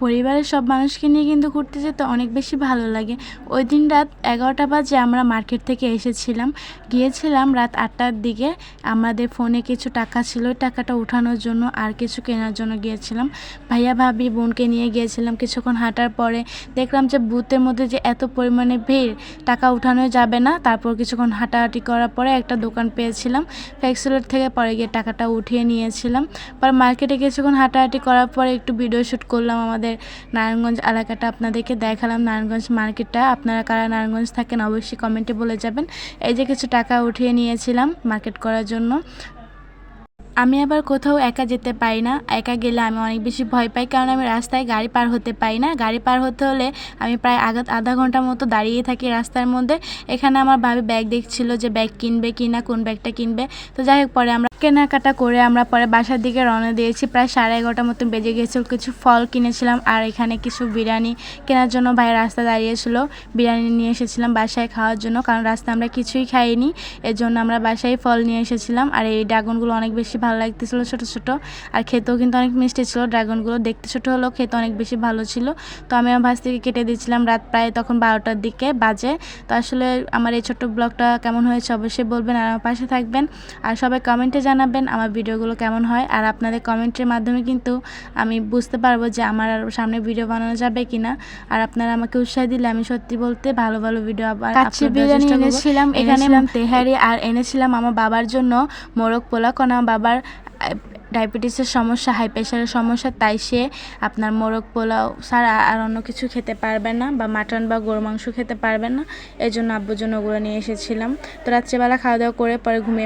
পরিবারের সব মানুষকে নিয়ে কিন্তু ঘুরতে যেতে অনেক বেশি ভালো লাগে। ওই দিন রাত 11টা বাজে আমরা মার্কেট থেকে এসেছিলাম। গিয়েছিলাম রাত 8টার দিকে। আমাদের ফোনে কিছু টাকা ছিল, ওই টাকাটা উঠানোর জন্য আর কিছু কেনার জন্য গিয়েছিলাম। ভাইয়া ভাবি বোনকে নিয়ে গিয়েছিলাম। কিছুক্ষণ হাঁটার পরে দেখলাম যে বুথের মধ্যে যে এত পরিমাণে ভিড়, টাকা উঠানো যাবে না। তারপর কিছুক্ষণ হাঁটাহাঁটি করার পরে একটা দোকান পেয়েছিলাম, ফ্যাক্সিলোর থেকে পরে গিয়ে টাকাটা উঠিয়ে নিয়েছিলাম। পরে মার্কেটে কিছুক্ষণ হাঁটাহাঁটি করার পরে একটু ভিডিও শ্যুট করলাম। আমাদের নারায়ণগঞ্জ এলাকাটা আপনাদেরকে দেখালাম, নারায়ণগঞ্জ মার্কেটটা। আপনারা কারা নারায়ণগঞ্জ থাকেন অবশ্যই কমেন্টে বলে যাবেন। এই যে কিছু টাকা উঠিয়ে নিয়েছিলাম মার্কেট করার জন্য। আমি আবার কোথাও একা যেতে পারি না। একা গেলে আমি অনেক বেশি ভয় পাই, কারণ আমি রাস্তায় গাড়ি পার হতে পারি না। গাড়ি পার হতে হলে আমি প্রায় আধা ঘন্টার মতো দাঁড়িয়ে থাকি রাস্তার মধ্যে। এখানে আমার ভাবি ব্যাগ দেখছিল যে ব্যাগ কিনবে কি না, কোন ব্যাগটা কিনবে। তো যাই হোক, পরে আমরা কেনাকাটা করে আমরা পরে বাসার দিকে রওনা দিয়েছি। প্রায় 11:30 মতো বেজে গিয়েছিল। কিছু ফল কিনেছিলাম আর এখানে কিছু বিরিয়ানি কেনার জন্য ভাই রাস্তা দাঁড়িয়েছিল। বিরিয়ানি নিয়ে এসেছিলাম বাসায় খাওয়ার জন্য, কারণ রাস্তায় আমরা কিছুই খাইনি। এর জন্য আমরা বাসায় ফল নিয়ে এসেছিলাম। আর এই ড্রাগনগুলো অনেক বেশি ভালো লাগতেছিল, ছোট ছোট, আর খেতেও কিন্তু অনেক মিষ্টি ছিল। ড্রাগনগুলো দেখতে ছোট হলেও খেতে অনেক বেশি ভালো ছিল। তো আমি আমার ভাস থেকে কেটে দিয়েছিলাম। রাত প্রায় তখন 12টার দিকে বাজে। তো আসলে আমার এই ছোট্ট ব্লগটা কেমন হয়েছে অবশ্যই বলবেন, আর আমার পাশে থাকবেন। আর সবাই কমেন্টে জানাবেন আমার ভিডিওগুলো কেমন হয়। আর আপনাদের কমেন্টের মাধ্যমে কিন্তু আমি বুঝতে পারবো যে আমার আর সামনে ভিডিও বানানো যাবে কিনা। আর আপনারা আমাকে উৎসাহ দিলে আমি সত্যি বলতে ভালো ভালো ভিডিও আবার বিরিয়ানি এনেছিলাম, এখানে তেহারি, আর এনেছিলাম আমার বাবার জন্য মোরগ পোলাও। কারণ আমার বাবার ডায়াবেটিসের সমস্যা, হাই প্রেশারের সমস্যা, তাই সে আপনার মোরগ পোলাও ছাড়া আর অন্য কিছু খেতে পারবে না, বা মাটন বা গরু মাংস খেতে পারবে না। এই জন্য আব্বুর জন্য ওগুলো নিয়ে এসেছিলাম। তো রাত্রেবেলা খাওয়া দাওয়া করে পরে ঘুমিয়ে